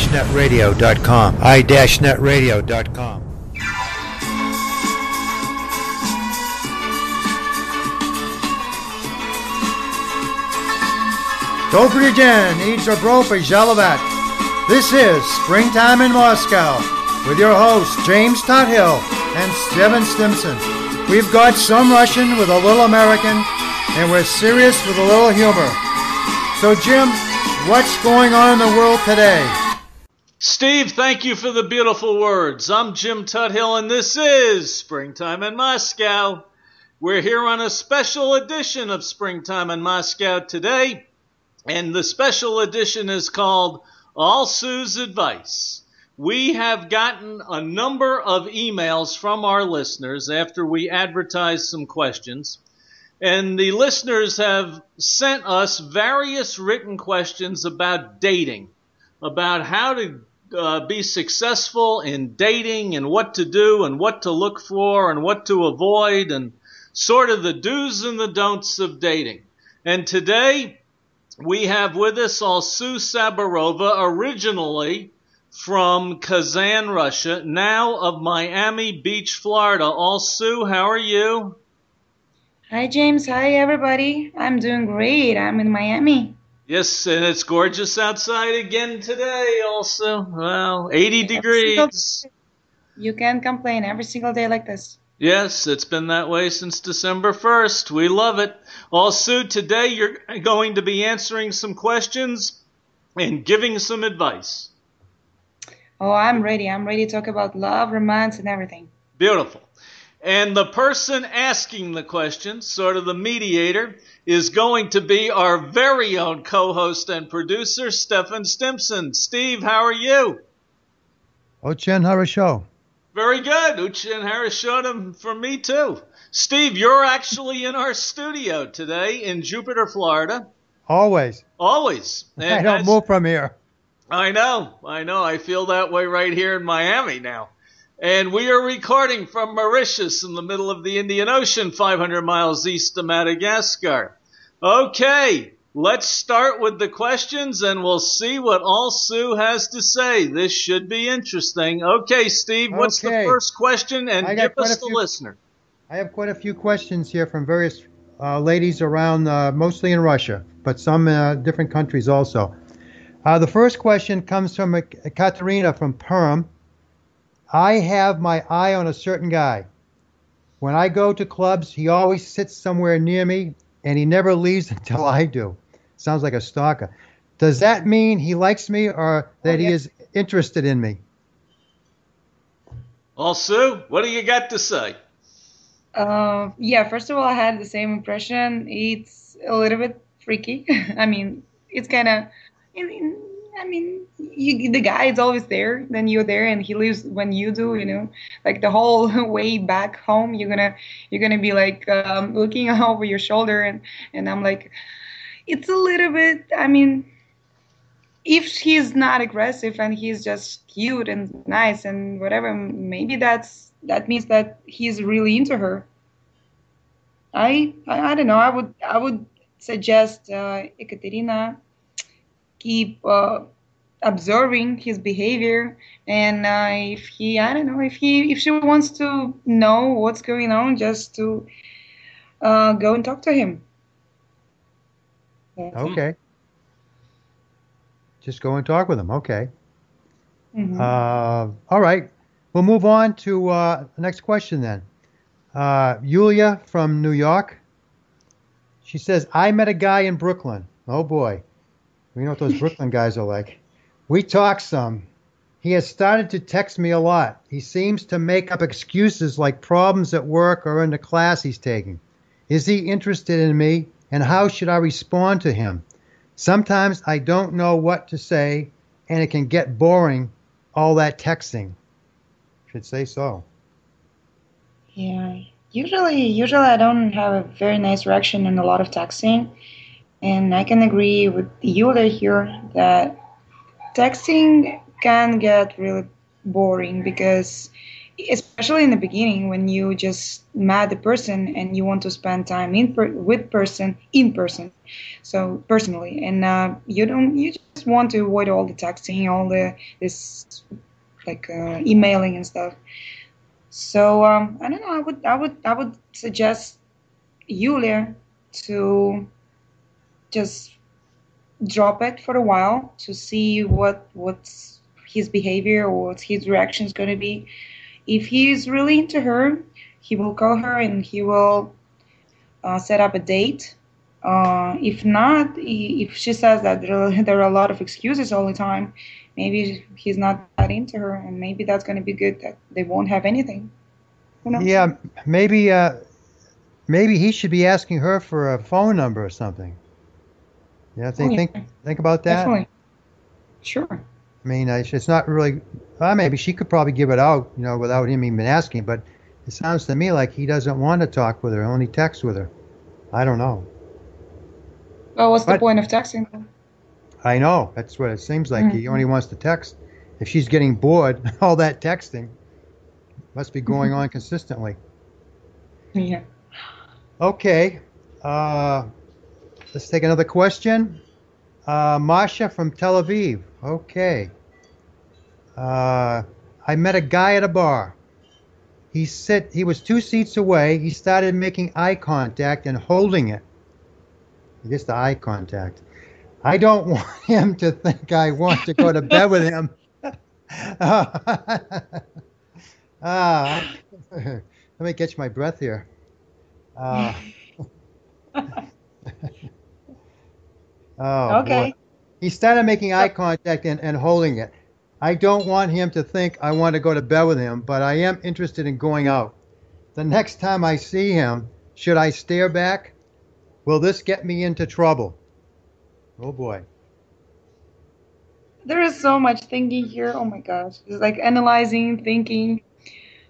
i-netradio.com. i-netradio.com. Dobry dzień, i dobrowy żalovat. This is Springtime in Moscow with your hosts James Tuthill and Stephen Stimson. We've got some Russian with a little American, and we're serious with a little humor. So Jim, what's going on in the world today? Steve, thank you for the beautiful words. I'm Jim Tuthill, and this is Springtime in Moscow. We're here on a special edition of Springtime in Moscow today, and the special edition is called All Sue's Advice. We have gotten a number of emails from our listeners after we advertised some questions, and the listeners have sent us various written questions about dating, about how to be successful in dating and what to do and what to look for and what to avoid and sort of the do's and the don'ts of dating. And today we have with us Alsu Sabarova, originally from Kazan, Russia, now of Miami Beach, Florida. Alsu, how are you? Hi, James. Hi, everybody. I'm doing great. I'm in Miami. Yes, and it's gorgeous outside again today also. Well, 80 degrees. You can't complain every single day like this. Yes, it's been that way since December 1st. We love it. Also, today you're going to be answering some questions and giving some advice. Oh, I'm ready. I'm ready to talk about love, romance, and everything. Beautiful. And the person asking the question, sort of the mediator, is going to be our very own co-host and producer, Stephen Stimson. Steve, how are you? Очень хорошо. Very good. Uchin Harashonim for me, too. Steve, you're actually in our studio today in Jupiter, Florida. Always. Always. And I don't move from here. I know. I feel that way right here in Miami now. And we are recording from Mauritius in the middle of the Indian Ocean, 500 miles east of Madagascar. Okay, let's start with the questions and we'll see what Alsu has to say. This should be interesting. Okay, Steve, what's the first question? And give us the listener. I have quite a few questions here from various ladies around, mostly in Russia, but some different countries also. The first question comes from Katerina from Perm. I have my eye on a certain guy. When I go to clubs, he always sits somewhere near me, and he never leaves until I do. Sounds like a stalker. Does that mean he likes me or that he is interested in me? Alsu, what do you got to say? Yeah, first of all, I had the same impression. It's a little bit freaky. I mean, it's kind of... the guy is always there, then you're there, and he leaves when you do, like the whole way back home, you're gonna be like looking over your shoulder, and I'm like, it's a little bit, if he's not aggressive and he's just cute and nice and whatever, maybe that means that he's really into her. I don't know. I would suggest Ekaterina keep observing his behavior, and if she wants to know what's going on, just to go and talk to him. Okay. Just go and talk with him. Okay. Mm-hmm. All right. We'll move on to the next question then. Yulia from New York. She says, I met a guy in Brooklyn. Oh, boy. We know what those Brooklyn guys are like. We talk some. He has started to text me a lot. He seems to make up excuses like problems at work or in the class he's taking. Is he interested in me, and how should I respond to him? Sometimes I don't know what to say, and it can get boring, all that texting. Should say so. Yeah. Usually I don't have a very nice reaction in a lot of texting. And I can agree with Yulia here that texting can get really boring, because especially in the beginning when you just met the person and you want to spend time with person in person, so personally, and you just want to avoid all the texting, all the this like emailing and stuff. So I don't know. I would suggest Yulia to just drop it for a while to see what's his behavior or what his reaction is going to be. If he's really into her, he will call her and he will set up a date. If not, if she says that there are a lot of excuses all the time, maybe he's not that into her, and maybe that's going to be good that they won't have anything. Who knows? Yeah, maybe he should be asking her for a phone number or something. Yeah, Oh, yeah, think about that. definitely. Sure. I mean, it's not really. Well, maybe she could probably give it out, without him even asking. But it sounds to me like he doesn't want to talk with her, only text with her. I don't know. Well, what's the But point of texting? I know that's what it seems like. He only wants to text. If she's getting bored, all that texting must be going on consistently. Yeah. Okay. Let's take another question. Masha from Tel Aviv. Okay. I met a guy at a bar. He was 2 seats away. He started making eye contact and holding it. I guess the eye contact. I don't want him to think I want to go to bed with him. Let me catch my breath here. Uh, oh, boy. Okay. He started making eye contact and holding it. I don't want him to think I want to go to bed with him, but I am interested in going out. The next time I see him, should I stare back? Will this get me into trouble? Oh boy. There is so much thinking here. Oh my gosh. It's like analyzing, thinking.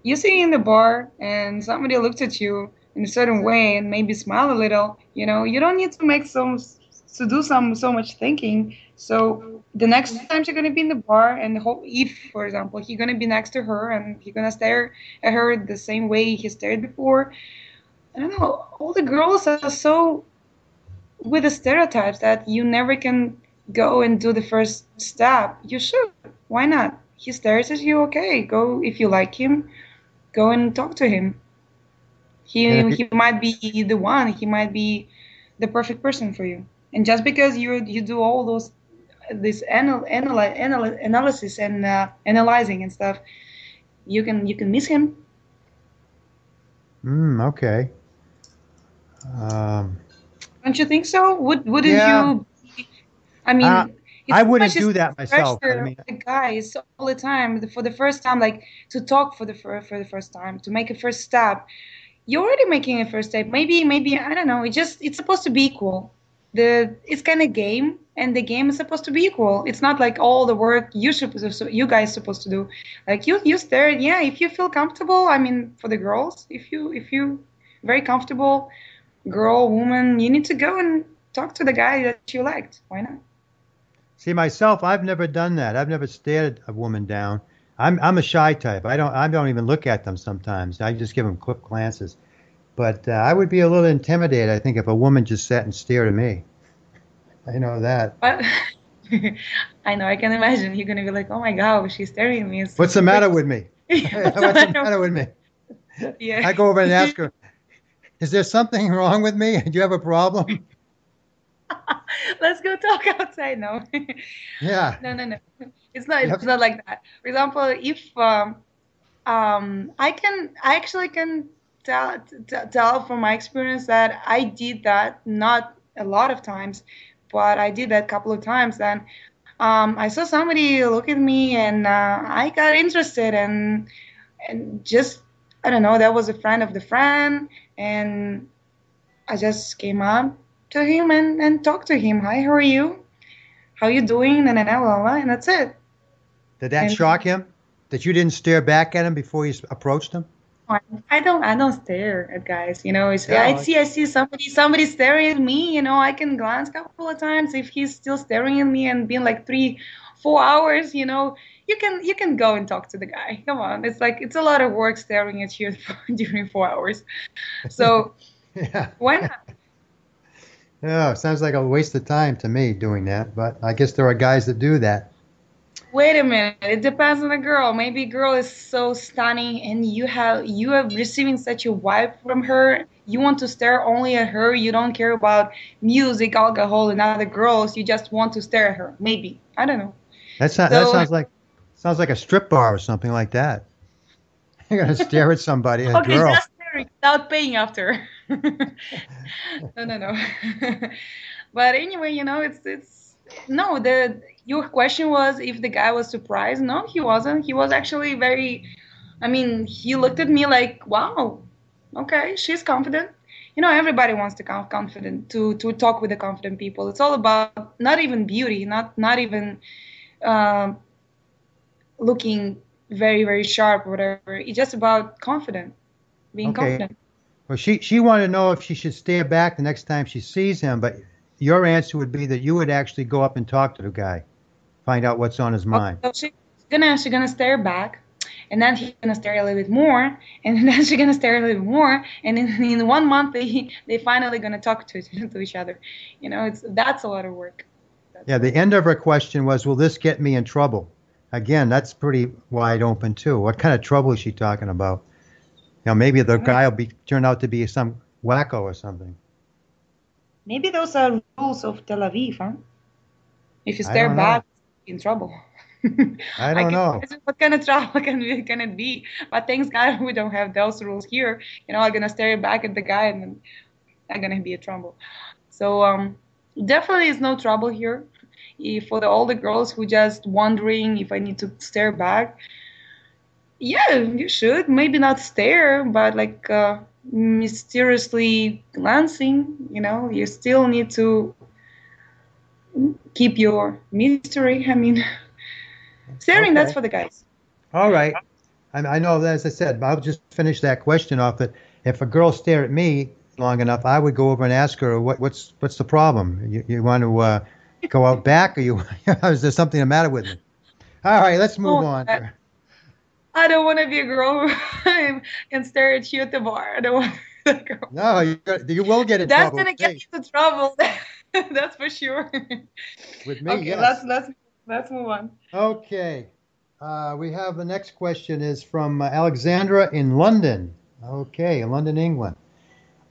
You sitting in the bar and somebody looks at you in a certain way and maybe smile a little, you don't need to make so much thinking. So the next time you're gonna be in the bar and if, for example, he's gonna be next to her and he's gonna stare at her the same way he stared before. I don't know. All the girls are so with the stereotypes that you never can go and do the first step. You should. Why not? He stares at you. Okay, go if you like him. Go and talk to him. And if He might be the one. He might be the perfect person for you. And just because you do all this analysis and analyzing and stuff, you can miss him. okay. Um, Don't you think so? Wouldn't yeah, you? I mean, it's I too wouldn't much do that myself. I pressure on mean, the guys all the time for the first time, like to talk for the first time, to make a first step. You're already making a first step. Maybe I don't know. It's supposed to be equal. It's kind of game, and the game is supposed to be equal. It's not like all the work you guys supposed to do. Like you stare. Yeah, if you feel comfortable. I mean, for the girls, if you very comfortable, girl, woman, you need to go and talk to the guy that you liked. Why not? see myself, I've never done that. I've never stared a woman down. I'm a shy type. I don't even look at them sometimes. I just give them quick glances. But I would be a little intimidated, I think, if a woman just sat and stared at me. I know that. But I know, I can imagine. You're gonna be like, "Oh my God, she's staring at me." It's What's the so matter pretty. with me? What's the matter with me? I Yeah. go over and ask her, is there something wrong with me? Do you have a problem? Let's go talk outside. No, Yeah. no. It's not. Yep. It's not like that. For example, if I actually can tell from my experience that I did that not a lot of times, but I did that a couple of times. And I saw somebody look at me, and I got interested, and just I don't know. That was a friend of the friend, and I just came up to him and talked to him. Hi, how are you? How you doing? And blah, blah, blah, and that's it. Did that And shock him? That you didn't stare back at him before you approached him? I don't stare at guys. It's Yeah. I see somebody staring at me. I can glance a couple of times if he's still staring at me and being like 3, 4 hours. You can go and talk to the guy. Come on, it's a lot of work staring at you during 4 hours. So Yeah. why not? Yeah. Sounds like a waste of time to me doing that, but I guess there are guys that do that. Wait a minute. It depends on the girl. Maybe girl is so stunning and you are receiving such a vibe from her. You want to stare only at her. You don't care about music, alcohol, and other girls. You just want to stare at her. Maybe. I don't know. That So sounds like a strip bar or something like that. You're gonna stare at somebody, a okay, girl. just staring without paying after. No, no, no. But anyway, it's no, the your question was if the guy was surprised. No, he wasn't. He was actually very, I mean, he looked at me like, wow, okay, she's confident. Everybody wants to confident to talk with the confident people. It's all about not even beauty, not even um, looking very very sharp or whatever. It's just about confident, being Okay. confident. Well, she wanted to know if she should stay back the next time she sees him, but your answer would be that you would actually go up and talk to the guy, find out what's on his Okay, mind. so she's gonna stare back, and then he's gonna stare a little bit more, and then she's gonna stare a little bit more, and in 1 month they finally gonna talk to each other. That's a lot of work. That's Yeah, a the lot of end work. of her question was, will this get me in trouble? Again, that's pretty wide open too. What kind of trouble is she talking about? Maybe the I don't know. guy will be turn out to be some wacko or something. Maybe those are rules of Tel Aviv, huh? If you I stare don't back, know. you're in trouble. I I don't can know. imagine what kind of trouble can it be. But thanks God we don't have those rules here. I'm gonna stare back at the guy and then I'm gonna be in trouble. So definitely is no trouble here. For the older girls who just wondering if I need to stare back, yeah, you should. Maybe not stare, but like mysteriously glancing. You still need to keep your mystery. I mean, staring, that's Okay. for the guys. All right. I know, as I said, I'll just finish that question off that if a girl stare at me long enough, I would go over and ask her, what's the problem? You want to go out back, or you is there something the matter with me? All right, let's move Oh, on. I don't want to be a girl and stare at you at the bar. I don't want to be a girl. No, you will get in That's trouble gonna with get me. you into trouble. That's for sure. With me, Okay, let's yes. let's let's move on. Okay. We have the next question is from Alexandra in London. Okay, in London, England.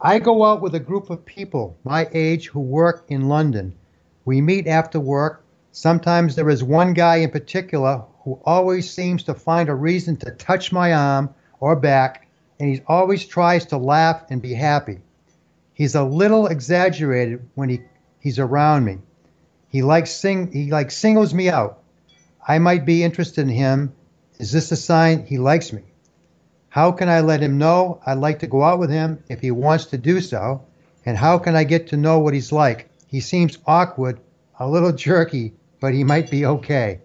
I go out with a group of people my age who work in London. We meet after work. Sometimes there is one guy in particular who always seems to find a reason to touch my arm or back, and he always tries to laugh and be happy. He's a little exaggerated when he's around me. He singles me out. I might be interested in him. Is this a sign he likes me? How can I let him know I'd like to go out with him if he wants to do so? And how can I get to know what he's like? He seems awkward, a little jerky, but he might be okay.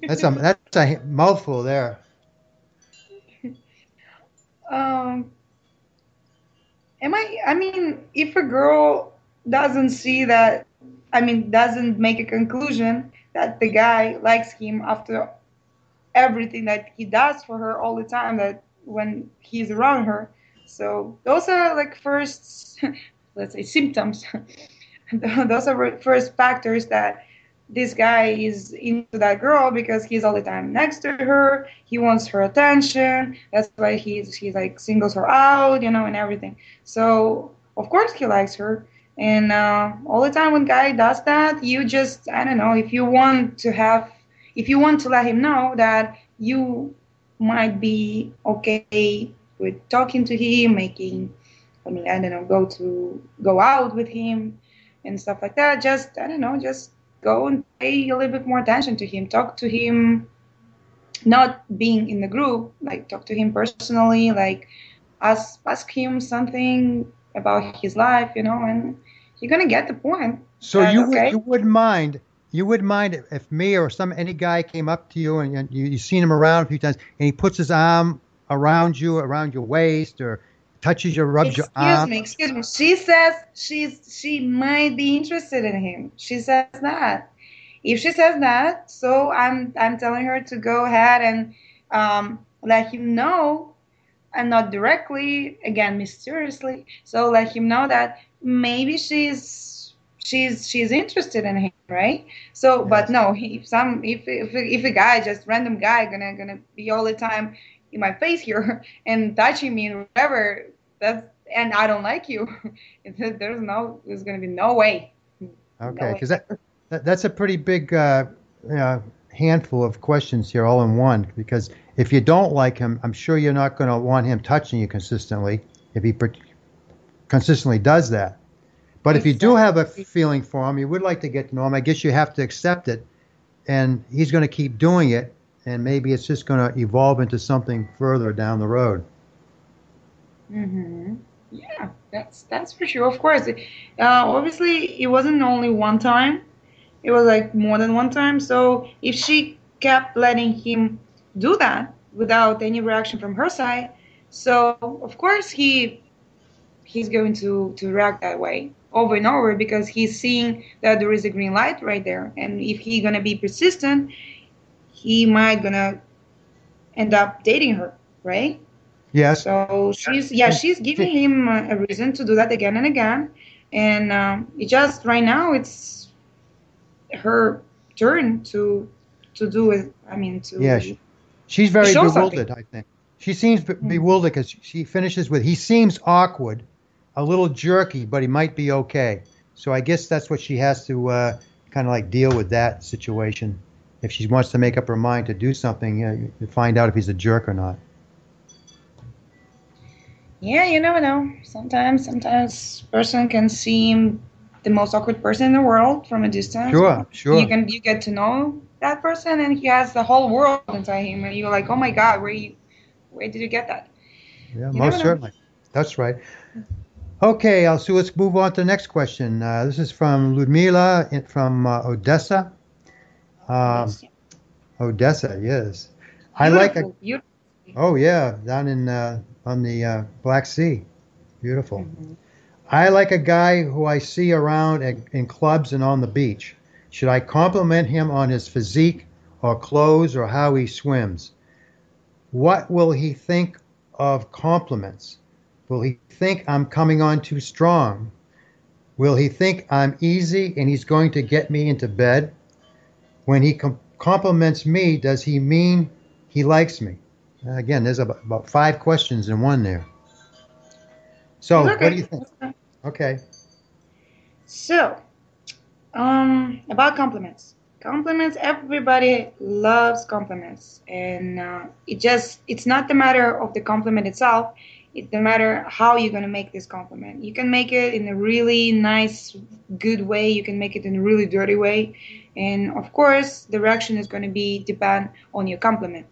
That's a mouthful there. Um, I mean, if a girl doesn't see that, I mean, doesn't make a conclusion that the guy likes him after everything that he does for her all the time, that when he's around her. So those are like first, let's say, symptoms. Those are first factors that this guy is into that girl because he's all the time next to her. He wants her attention. That's why he's like singles her out, and everything. So of course he likes her. And all the time when guy does that, you just, I don't know, if you want to let him know that you might be okay with talking to him, I mean, I don't know, go out with him and stuff like that. Just, I don't know, just go and pay a little bit more attention to him. Talk to him, not being in the group, like talk to him personally, like ask him something about his life, and you're gonna get the point So that you would okay. you wouldn't mind you wouldn't mind if me or any guy came up to you and you seen him around a few times and he puts his arm around you, around your waist, or touches you, rubs your arm? Excuse me. She says she might be interested in him. She says that. If she says that, so I'm telling her to go ahead and let him know, and not directly, again mysteriously. So let him know that maybe she's interested in him, right? So, but Yes. no, if a guy, just random guy, gonna be all the time in my face here and touching me and whatever, that's and I don't like you. There's gonna be no way, no Okay, way. because that's a pretty big handful of questions here, all in one. Because if you don't like him, I'm sure you're not going to want him touching you consistently if he consistently does that. But if you do have a Exactly. feeling for him, you would like to get to know him, I guess you have to accept it, and he's going to keep doing it, and maybe it's just going to evolve into something further down the road. Hmm. Yeah, that's for sure. Of course, obviously it wasn't only one time. It was like more than one time. So if she kept letting him do that without any reaction from her side, so of course he's going to react that way over and over because he's seeing that there is a green light right there. And if he gonna be persistent, he might gonna end up dating her, right? Yes, So and she's giving him a reason to do that again and again, and it just right now it's her turn to do it. I mean yeah, she's to very show something. bewildered, I think. She seems Mhm. bewildered because she finishes with, he seems awkward, a little jerky, but he might be okay. So I guess that's what she has to kind of like deal with that situation. If she wants to make up her mind to do something, you find out if he's a jerk or not. Yeah, you never know. Sometimes person can seem the most awkward person in the world from a distance, Sure, but sure. you get to know that person, and he has the whole world inside him, and you're like, oh my God, where did you get that? Yeah, You never most know. certainly. That's right. Okay, so let's move on to the next question. This is from Ludmila from Odessa. Um, Yes, yeah. Odessa, yes. I like a Beautiful, beautiful. Oh yeah, down in on the Black Sea. Beautiful. Hmm. I like a guy who I see around in clubs and on the beach. Should I compliment him on his physique or clothes or how he swims? What will he think of compliments? Will he think I'm coming on too strong? Will he think I'm easy and he's going to get me into bed? When he compliments me, does he mean he likes me? Again, there's about five questions in one there. It's So, what do you okay. think? It's okay. Okay. So, about compliments. Compliments, everybody loves compliments. And it's not the matter of the compliment itself, it's the matter how you're going to make this compliment. You can make it in a really nice, good way, you can make it in a really dirty way. And of course, the reaction is going to be depend on your compliment.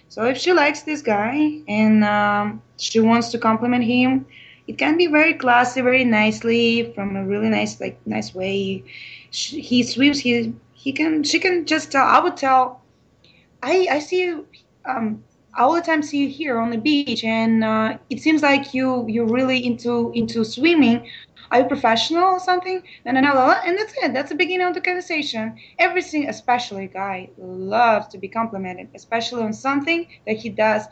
So if she likes this guy and she wants to compliment him, it can be very classy, very nicely, from a really nice way. He swims. He can. She can just tell. I would tell. I see you. All the time see you here on the beach, and it seems like you're really into swimming. Are you professional or something? And that's it. That's the beginning of the conversation. Everything, especially a guy, loves to be complimented, especially on something that he does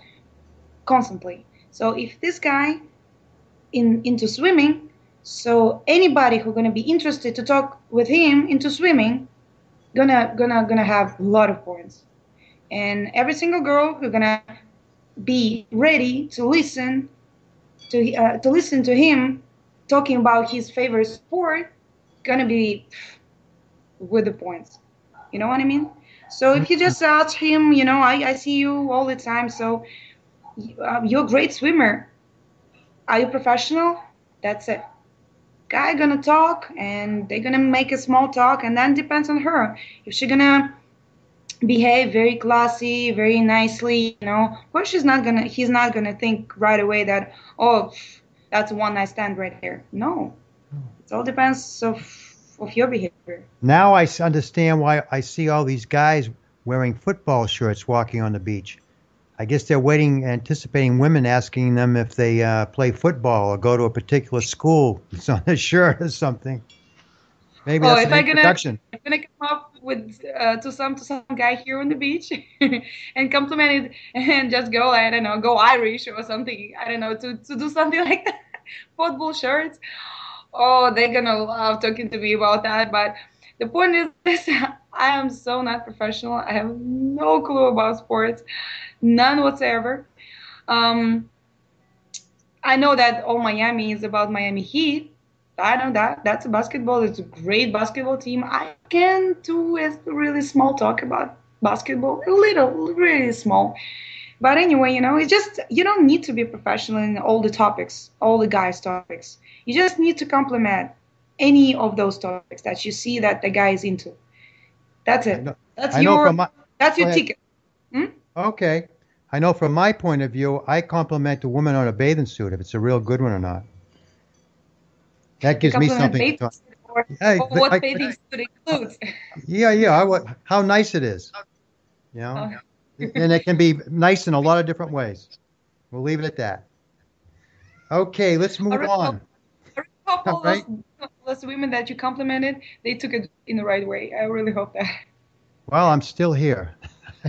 constantly. So if this guy into swimming, so anybody who's gonna be interested to talk with him into swimming, gonna have a lot of points. And every single girl who's gonna be ready to listen to him talking about his favorite sport, gonna be with the points. You know what I mean? So if you Mhm. just ask him, I see you all the time, so you're a great swimmer. Are you professional? That's it. Guy gonna talk, and they're gonna make a small talk, and then depends on her if she gonna behave very classy, very nicely. Of course he's not gonna think right away that, oh, that's a one night stand right there. No, it all depends of your behavior. Now understand why I see all these guys wearing football shirts walking on the beach. I guess they're waiting, anticipating women asking them if they play football or go to a particular school. It's on their shirt or something. Maybe Oh, that's if an introduction. I'm gonna come up with to some guy here on the beach and compliment it and just go, I don't know, go Irish or something. I don't know, to do something like that. Football shirts. Oh, they're gonna love talking to me about that. But the point is this, I am so not professional. I have no clue about sports, none whatsoever. Um, I know that all Miami is about Miami Heat. I know that. That's a basketball. It's a great basketball team. I can do with really small talk about basketball, a little, really small. But anyway, it's just you don't need to be professional in all the topics, all the guys' topics. You just need to complement any of those topics that you see that the guy is into. That's I it. know, That's I know your from my. that's Go your ahead. ticket. Hmm? Okay. I know from my point of view, I compliment a woman on a bathing suit if it's a real good one or not. That You gives me compliment something to bathing talk. suit or Hey, what bathing suit includes. yeah, yeah. How nice it is, you know, Uh, and it can be nice in a lot of different ways. We'll leave it at that. Okay, let's I move really hope, on. I really hope All all right. those women that you complimented, they took it in the right way. I really hope that. Well, I'm still here.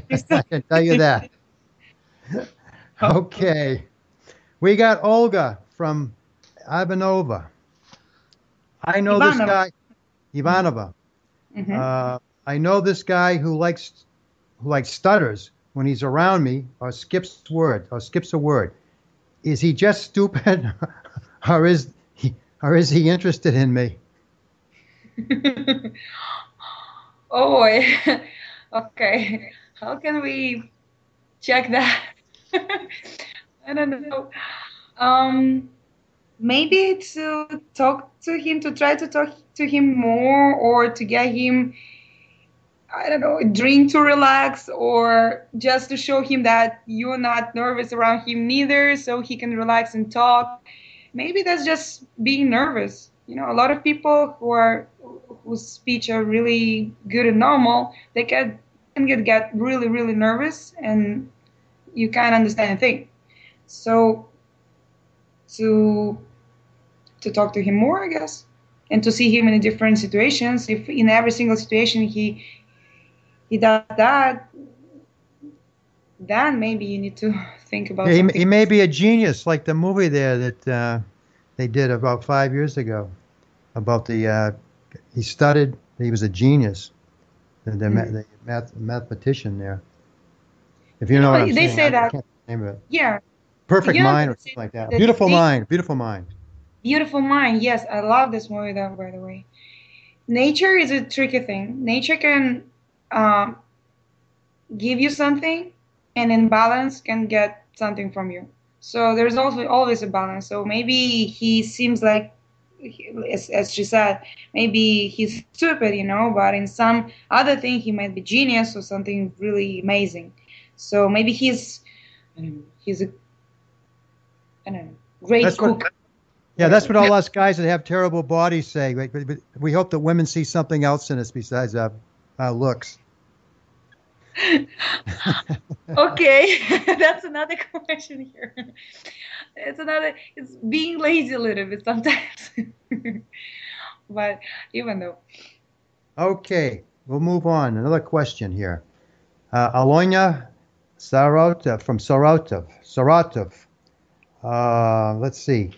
You're still I can tell you that. Okay. We got Olga from Ivanova. I know this Ivanova. guy, Ivanova. Hmm. I know this guy who stutters when he's around me or skips a word. Is he just stupid, or is he interested in me? Oh boy. Okay. How can we check that? I don't know. Um, Maybe to talk to him, to try to talk to him more, or to get him, I don't know, a drink to relax, or just to show him that you're not nervous around him neither, so he can relax and talk. Maybe that's just being nervous. A lot of people whose speech are really good and normal, they can get really really nervous, and you can't understand a thing. So to talk to him more, I guess, and to see him in different situations. If in every single situation he does that, then maybe you need to think about Yeah, he something may else. be a genius, like the movie there that they did about 5 years ago about he studied. He was a genius, Mm. the mathematician there. If you know what I'm They saying, say I that, can't remember it. yeah. Perfect Mind They or say something like that. that Beautiful they Mind. Beautiful Mind. beautiful mind. Yes, I love this movie. That, by the way, nature is a tricky thing. Nature can um, give you something, and in balance can get something from you. So there's also always a balance. So maybe he seems like, as she said, maybe he's stupid, but in some other thing he might be genius or something really amazing. So maybe he's a, I don't know, great That's what. cook, Yeah, that's whatever. what all us guys that have terrible bodies say. But we hope that women see something else in us besides our looks. Okay, that's another question here. It's being lazy a little bit sometimes. But even though, Okay, we'll move on. Another question here. Alonya Saratov from Saratov. Saratov. Let's see.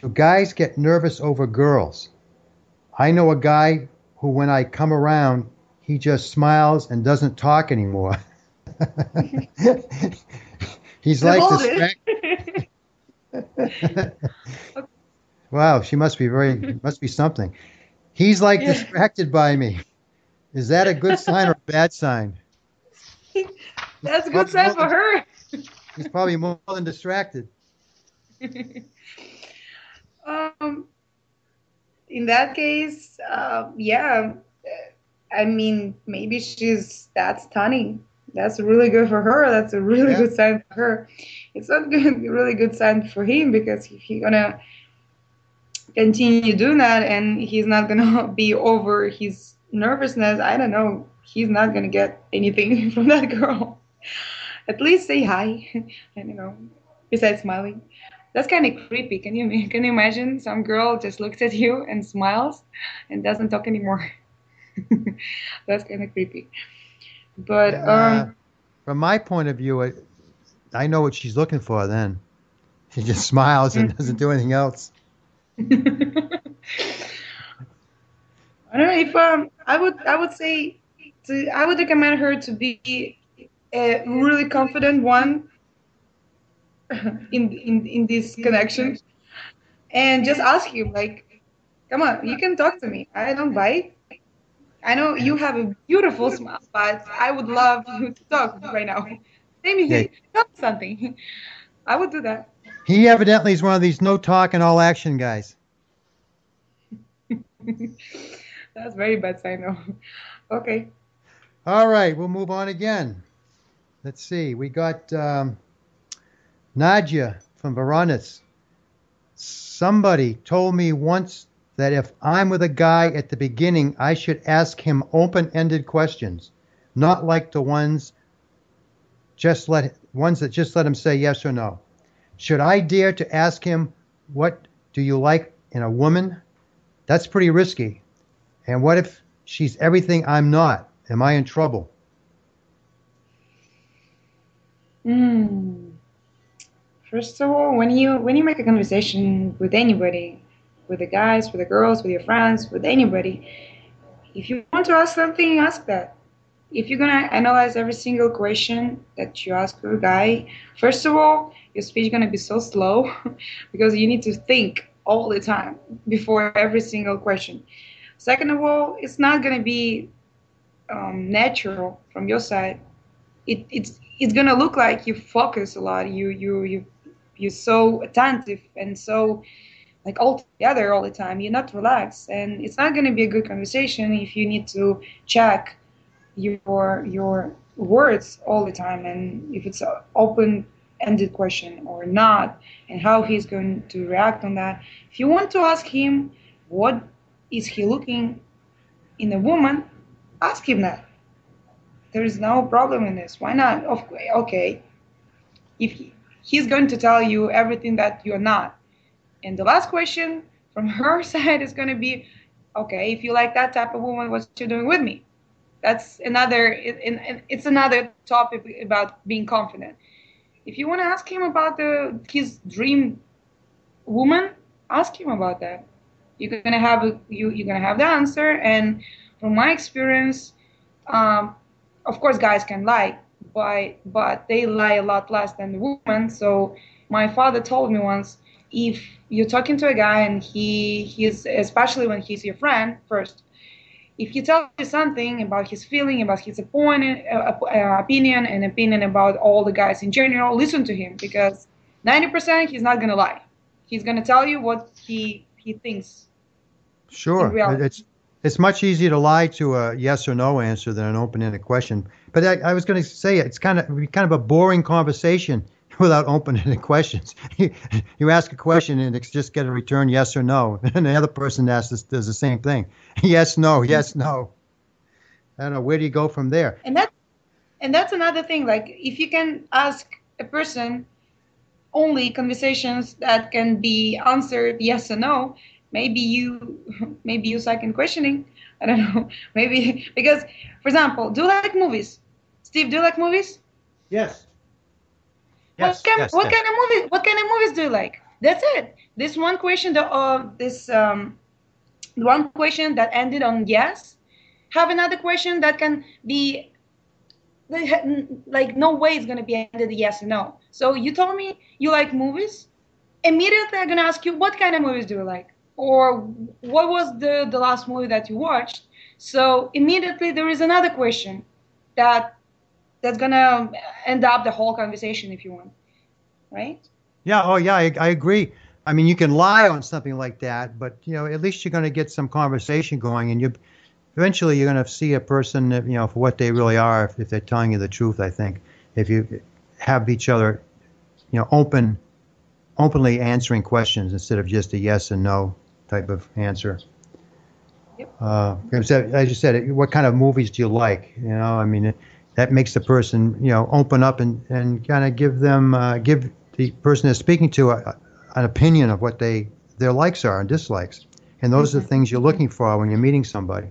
Do guys get nervous over girls? I know a guy who, when I come around, he just smiles and doesn't talk anymore. He's like hold distracted. it. Wow, she must be something. He's like Yeah, distracted by me. Is that a good sign or a bad sign? He's that's a good probably sign more for than her. he's probably more than distracted. um, in that case, yeah, I mean, maybe that's stunning. That's really good for her. That's a really Yeah. good sign for her. It's not good, really good sign for him, because if he's gonna continue doing that and he's not gonna be over his nervousness, I don't know, he's not gonna get anything from that girl. At least say hi. And besides smiling. That's kind of creepy. Can you imagine some girl just looks at you and smiles and doesn't talk anymore? That's kind of creepy. But And from my point of view, I know what she's looking for then. She just smiles and doesn't do anything else. I don't know if I would say I would recommend her to be a really confident one in this connection, and just ask him like, come on, you can talk to me. I don't bite. I know you have a beautiful smile, but I would love you to talk right now. Yeah. Maybe tell me something. I would do that. He evidently is one of these no talk and all action guys. That's very bad sign, though. Okay. All right, we'll move on again. Let's see. We got Nadia from Voronezh. Somebody told me once that if I'm with a guy at the beginning, I should ask him open-ended questions, not like the ones that just let him say yes or no. Should I dare to ask him, what do you like in a woman? That's pretty risky. And what if she's everything I'm not? Am I in trouble? First of all, when you make a conversation with anybody, with the guys, with the girls, with your friends, with anybody, if you want to ask something, ask that. If you're gonna analyze every single question that you ask a guy, first of all, your speech is gonna be so slow because you need to think all the time before every single question. Second of all, it's not gonna be natural from your side. It's gonna look like you focus a lot. You're so attentive and so like all together all the time. You're not relaxed, and it's not gonna be a good conversation if you need to check your words all the time, and if it's an open-ended question or not, and how he's going to react on that. If you want to ask him what is he looking in a woman, ask him that. There is no problem in this. Why not? Okay, if he's going to tell you everything that you're not, and the last question from her side is going to be, okay, if you like that type of woman, what you doing with me? That's another. It's another topic about being confident. If you want to ask him about his dream woman, ask him about that. You're gonna have you're gonna have the answer. And from my experience, of course, guys can lie, but they lie a lot less than the woman. So my father told me once, if you're talking to a guy and he's especially when he's your friend first, if he tells you something about his feeling, about his opinion about all the guys in general, listen to him, because 90% he's not gonna lie. He's gonna tell you what he thinks. Sure, it's much easier to lie to a yes or no answer than an open-ended question. But I was going to say it's kind of a boring conversation without open-ended questions. You ask a question and it's just get a return yes or no, and the other person does the same thing. Yes, no, yes, no. I don't know, where do you go from there? And that's another thing. Like, if you can ask a person only conversations that can be answered yes or no, maybe you suck in questioning. I don't know. Maybe because, for example, do you like movies? Steve, do you like movies? Yes. What kind of movies do you like? That's it. This one question, one question that ended on yes. Have another question that can be like no way it's gonna be ended yes or no. So you told me you like movies. Immediately I'm gonna ask you, what kind of movies do you like, or what was the last movie that you watched? So immediately there is another question that's gonna end up the whole conversation if you want, right? Yeah. Oh, yeah. I agree. I mean, you can lie on something like that, but at least you're going to get some conversation going, and eventually you're going to see a person, for what they really are, if they're telling you the truth. I think if you have each other, openly answering questions instead of just a yes and no type of answer. Yep. As you said, what kind of movies do you like? I mean, that makes the person, open up and kind of give the person they're speaking to an opinion of what their likes are and dislikes. And those are the things you're looking for when you're meeting somebody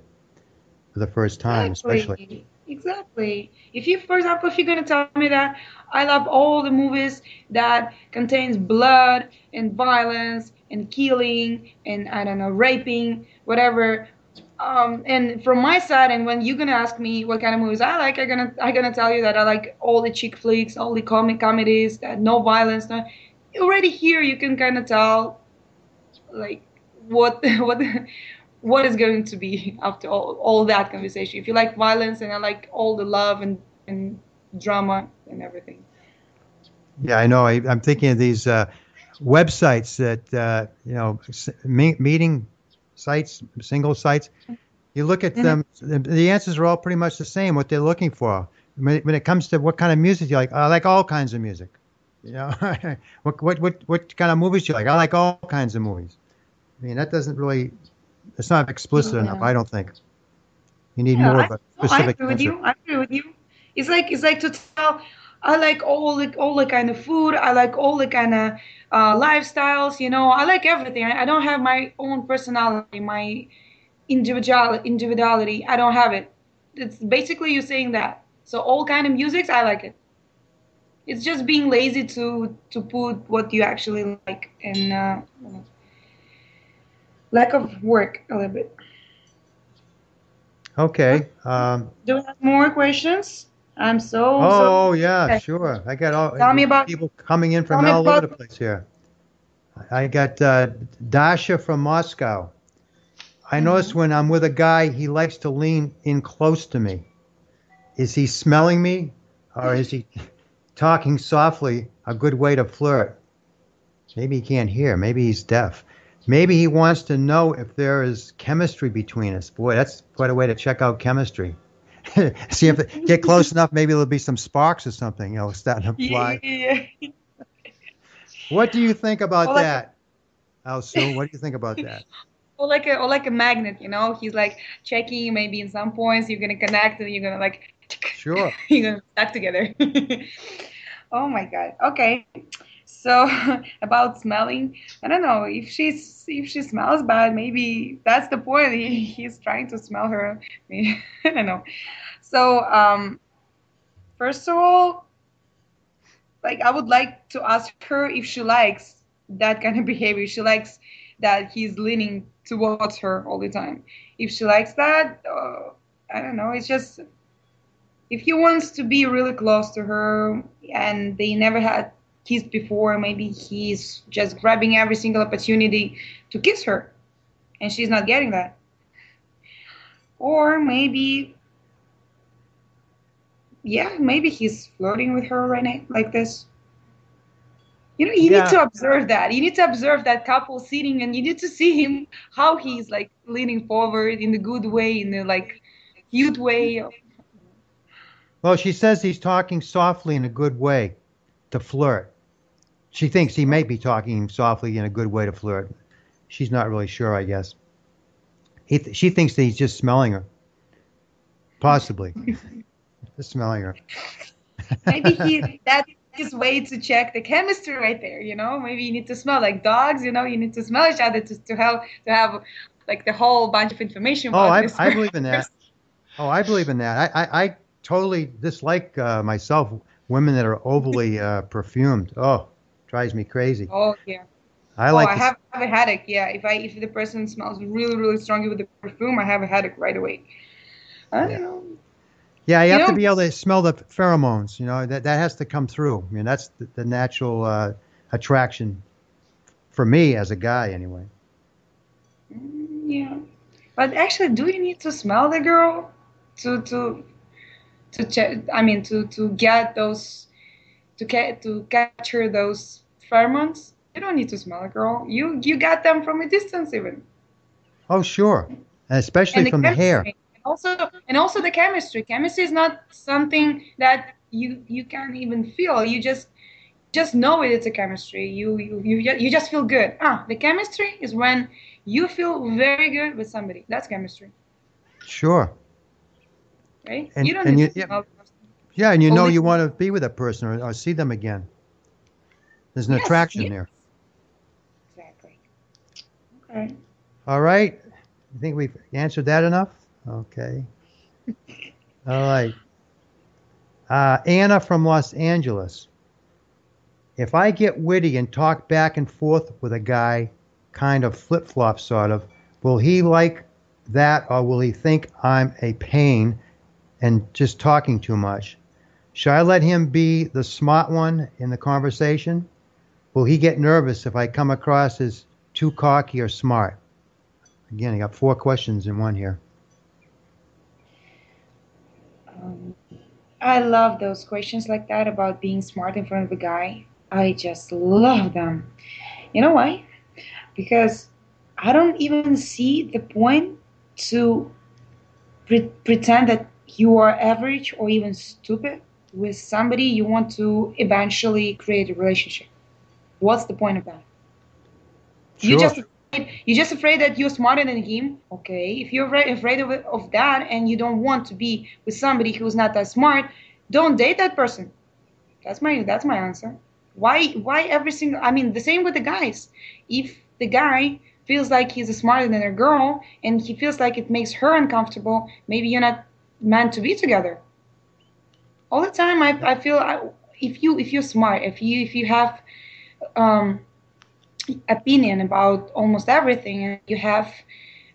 for the first time, especially. Exactly. If you, for example, if you're gonna tell me that I love all the movies that contains blood and violence and killing and I don't know, raping, whatever. And from my side, and when you're gonna ask me what kind of movies I like, I'm gonna tell you that I like all the chick flicks, all the comedies, that no violence. No, already here you can kind of tell like what what is going to be after all that conversation. If you like violence and I like all the love and drama and everything. Yeah, I know. I'm thinking of these websites that, meeting sites, single sites. You look at them, the answers are all pretty much the same, what they're looking for. When it comes to what kind of music you like, I like all kinds of music. What kind of movies do you like? I like all kinds of movies. I mean, that doesn't really, it's not explicit enough, I don't think. You need more of a specific answer. I agree with you. It's like to tell I like all the kind of food. I like all the kind of lifestyles. I like everything. I don't have my own personality, my individuality. I don't have it. It's basically you saying that. So all kind of musics, I like it. It's just being lazy to put what you actually like and lack of work a little bit. Okay. Do you have more questions? I'm so. Oh, so yeah, okay. sure. I got all Tell me about. people coming in Tell from me all over about. the place here. I got Dasha from Moscow. I notice when I'm with a guy, he likes to lean in close to me. Is he smelling me, or is he talking softly? A good way to flirt. Maybe he can't hear. Maybe he's deaf. Maybe he wants to know if there is chemistry between us. Boy, that's quite a way to check out chemistry. See if it get close enough, maybe there'll be some sparks or something, starting to fly. Yeah. What do you think about Or like that, Alsu? What do you think about that? or like a magnet. He's like checking. Maybe in some points you're gonna connect and you're gonna like Sure. you're gonna stuck together. Oh my God. Okay. So about smelling, I don't know if she smells bad. Maybe that's the point. He's trying to smell her. I don't know. So first of all, like I would like to ask her if she likes that kind of behavior. She likes that he's leaning towards her all the time. If she likes that, I don't know. It's just if he wants to be really close to her and they never had kissed before, maybe he's just grabbing every single opportunity to kiss her and she's not getting that. Or maybe, yeah, maybe he's flirting with her right now, like this. You need to observe that. You need to observe that couple sitting and you need to see him, how he's like leaning forward in the good way, in the like cute way. Well, she says he's talking softly in a good way to flirt. She thinks he may be talking softly in a good way to flirt. She's not really sure, I guess. She thinks that he's just smelling her. Possibly. Just smelling her. Maybe that's his way to check the chemistry right there, Maybe you need to smell like dogs, you need to smell each other to have like the whole bunch of information about this. I believe in that. Oh, I believe in that. I totally dislike myself women that are overly perfumed. Oh, drives me crazy. Oh yeah. I have a headache. Yeah, if the person smells really really strongly with the perfume, I have a headache right away. I don't know. Yeah, you have to be able to smell the pheromones. That has to come through. I mean, that's the natural attraction for me as a guy, anyway. Yeah, but actually, do you need to smell the girl to check? I mean, to get those to capture those pheromones? You don't need to smell a girl. You get them from a distance even. Oh sure, especially from the hair. And also the chemistry. Chemistry is not something that you can't even feel. You just know it's a chemistry. You just feel good. The chemistry is when you feel very good with somebody. That's chemistry. Sure. Right? And, you don't need to smell. Yeah, and you know Only you want to be with that person or see them again. There's an yes, attraction yes, there. exactly. Okay. All right. I think we've answered that enough. Okay. All right. Anna from Los Angeles. If I get witty and talk back and forth with a guy, kind of flip-flop sort of, will he like that or will he think I'm a pain and just talking too much? Should I let him be the smart one in the conversation? Will he get nervous if I come across as too cocky or smart? Again, I got 4 questions in one here. Um, I love those questions like that about being smart in front of a guy. I just love them. You know why? Because I don't even see the point to pretend that you are average or even stupid with somebody you want to eventually create a relationship. What's the point of that? You Sure. just you're just afraid that you're smarter than him. Okay, if you're afraid of that and you don't want to be with somebody who's not that smart, don't date that person. That's my answer. Why every single? I mean, the same with the guys. If the guy feels like he's smarter than a girl and he feels like it makes her uncomfortable, maybe you're not meant to be together. All the time, I feel if you're smart, if you have um, opinion about almost everything and you have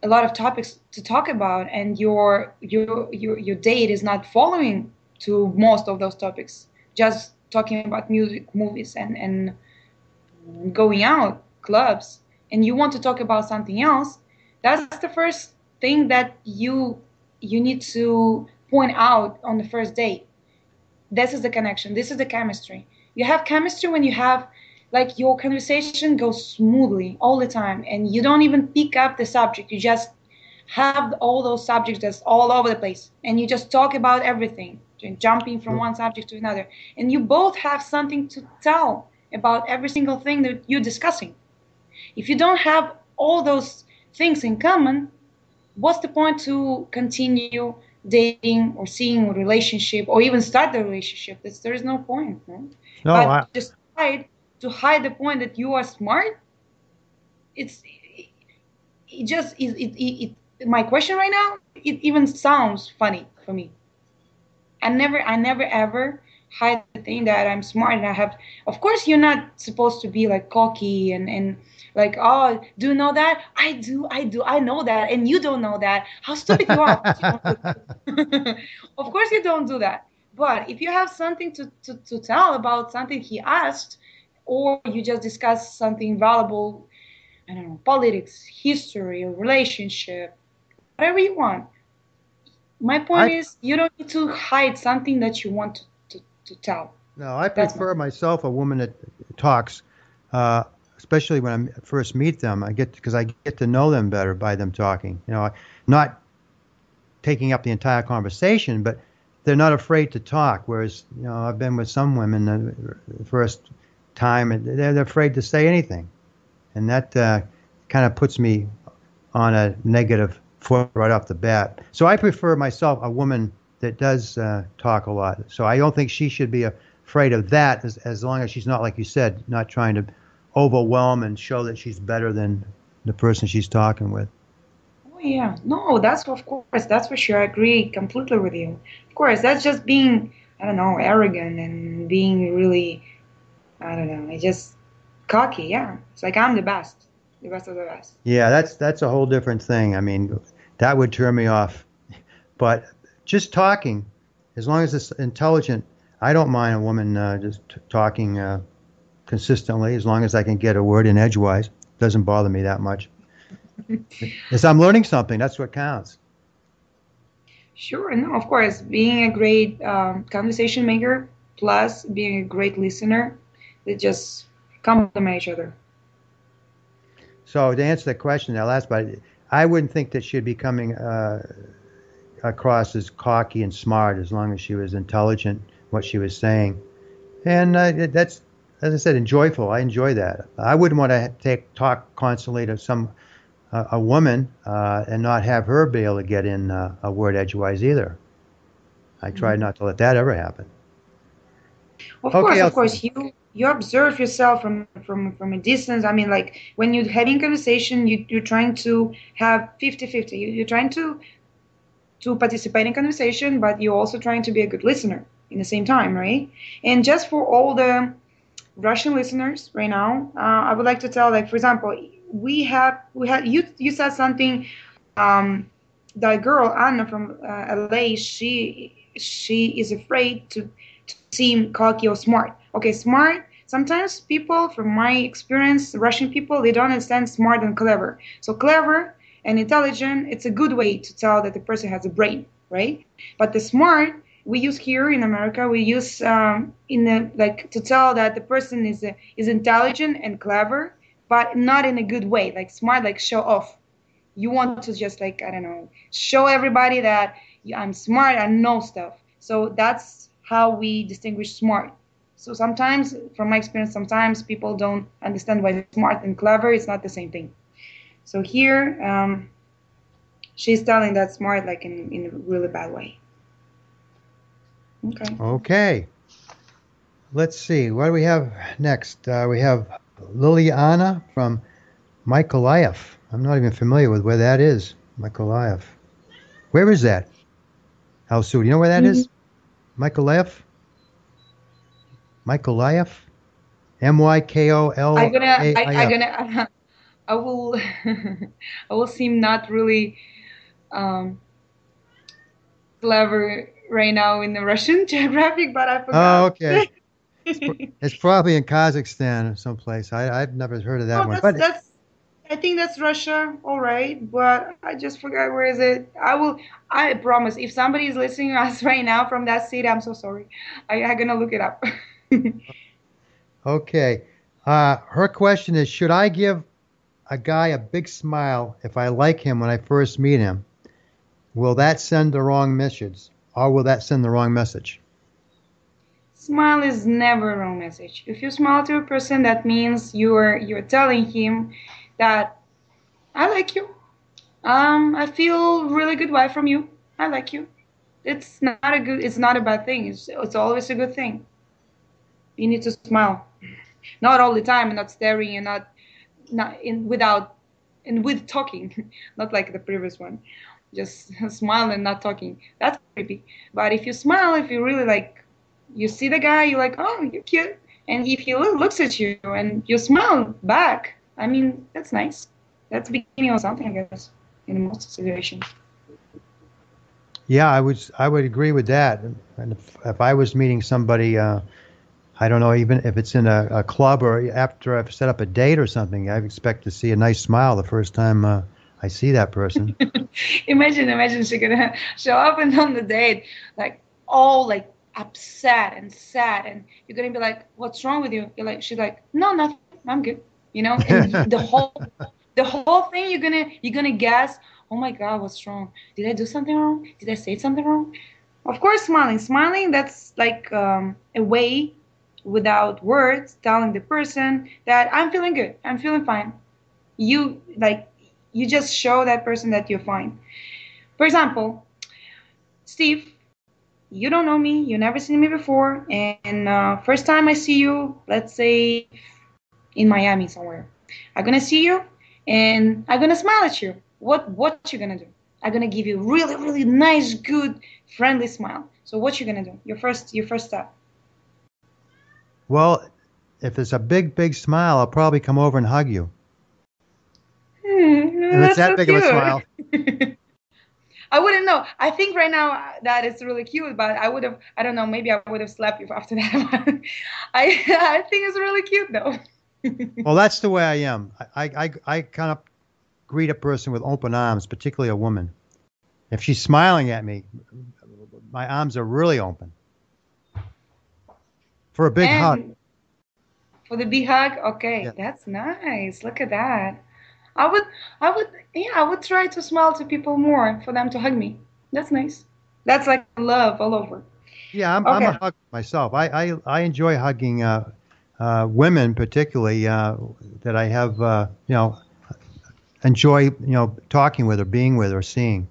a lot of topics to talk about and your date is not following to most of those topics, just talking about music, movies, and going out clubs, and you want to talk about something else, that's the first thing that you need to point out on the first date. This is the connection, this is the chemistry. You have chemistry when you have, like, your conversation goes smoothly all the time and you don't even pick up the subject, you just have all those subjects that's all over the place and you just talk about everything, jumping from one subject to another, and you both have something to tell about every single thing that you're discussing. If you don't have all those things in common, what's the point to continue dating or seeing a relationship or even start the relationship? There is no point, no? No, But just to hide the point that you are smart, it just is my question right now, it even sounds funny for me. I never ever hide the thing that I'm smart and I have. Of course, you're not supposed to be like cocky and like, oh, do you know that? I know that, and you don't know that. How stupid you are! Of course you don't do that. Of course you don't do that. But if you have something to tell about something he asked, or you just discuss something valuable, I don't know, politics, history, relationship, whatever you want. My point I is, you don't need to hide something that you want to tell. no, I That's my prefer myself a woman that talks, uh, especially when I first meet them. Because I get to know them better by them talking. Not taking up the entire conversation, but they're not afraid to talk. Whereas, I've been with some women the first time, and they're afraid to say anything, and that kind of puts me on a negative foot right off the bat. So I prefer myself a woman that does talk a lot. So I don't think she should be afraid of that, as long as she's not, like you said, not trying to overwhelm and show that she's better than the person she's talking with. Oh yeah, no, that's of course, that's for sure. I agree completely with you. Of course, that's just being, I don't know, arrogant and being really, I don't know, it's just cocky. Yeah, it's like I'm the best of the best. Yeah, that's a whole different thing. I mean, that would turn me off. But just talking, as long as it's intelligent, I don't mind a woman just talking consistently, as long as I can get a word in edgewise. Doesn't bother me that much. As I'm learning something, that's what counts. Sure, no, of course, being a great conversation maker plus being a great listener, they just complement each other. So to answer the question, that last part, I wouldn't think that she'd be coming across as cocky and smart as long as she was intelligent, what she was saying. And that's, as I said, enjoyable. I enjoy that. I wouldn't want to talk constantly to a woman and not have her be able to get in a word edgewise either. I try not to let that ever happen. Of Okay, course, of Elsie. course. You observe yourself from a distance. I mean, like when you're having conversation, you're trying to have 50-50. You're trying to participate in conversation, but you're also trying to be a good listener in the same time, right? And just for all the Russian listeners right now, I would like to tell, like for example, we had you said something. That girl Anna from LA, she is afraid to seem cocky or smart. Okay, smart. Sometimes people, from my experience, Russian people, they don't understand smart and clever. So clever and intelligent, it's a good way to tell that the person has a brain, right? But the smart we use here in America, we use in the like to tell that the person is intelligent and clever, but not in a good way, like smart, like show off. You want to just like, I don't know, show everybody that I'm smart, I know stuff. So that's how we distinguish smart. So sometimes, from my experience, sometimes people don't understand why smart and clever is not the same thing. So here, she's telling that smart like in a really bad way. Okay. Okay. Let's see. What do we have next? We have Liliana from Mykolaiv. I'm not even familiar with where that is. Mykolaiv. Where is that? Elsu, do you know where that is? Mykolaiv? Mykolaiv? I'm gonna, I Mykolaiv. gonna, I will, I will seem not really um, clever right now in the Russian geographic, but I Oh, forgot. okay. It's probably in Kazakhstan or someplace. I've never heard of that Oh, one. But that's. I think that's Russia, all right, but I just forgot where is it. I promise, if somebody is listening to us right now from that city, I'm so sorry. I'm gonna look it up. okay. Her question is, should I give a guy a big smile if I like him when I first meet him? Will that send the wrong message? Or will that send the wrong message? Smile is never a wrong message. If you smile to a person, that means you're telling him that I like you. I feel really good vibe from you. I like you. It's not a bad thing. It's always a good thing. You need to smile. Not all the time, and not staring, and not in without and with talking, not like the previous one. Just smile and not talking. That's creepy. But if you smile, if you really like, you see the guy, you're like, oh, you're cute. And if he looks at you and you smile back, I mean, that's nice. That's the beginning of something, I guess, in most situations. Yeah, I would agree with that. And if I was meeting somebody, I don't know, even if it's in a club or after I've set up a date or something, I expect to see a nice smile the first time I see that person. Imagine she's gonna show up and on the date, like all like upset and sad, and you're gonna be like, "What's wrong with you?" You're like, she's like, "No, nothing. I'm good." You know, and the whole thing you're gonna guess, "Oh my God, what's wrong? Did I do something wrong? Did I say something wrong?" Of course, smiling. That's like a way without words telling the person that I'm feeling good. I'm feeling fine. You just show that person that you're fine. For example, Steve, you don't know me, you never seen me before, and first time I see you, let's say in Miami somewhere, I'm gonna see you and I'm gonna smile at you. What you gonna do? I'm gonna give you really really nice, good, friendly smile. So what you gonna do? Your first step. Well, if it's a big, big smile, I'll probably come over and hug you. If it's That's that so big of a smile. cute. I wouldn't know. I think right now that is really cute, but I would have, I don't know, maybe I would have slapped you after that. I think it's really cute though. Well, that's the way I am. I kind of greet a person with open arms, particularly a woman. If she's smiling at me, my arms are really open for a big hug. And for the big hug, okay, Yeah. that's nice. Look at that. I would, yeah, I would try to smile to people more for them to hug me. That's nice. That's like love all over. Yeah, I'm a Okay. hugger myself. I enjoy hugging women, particularly that I have enjoy talking with or being with or seeing,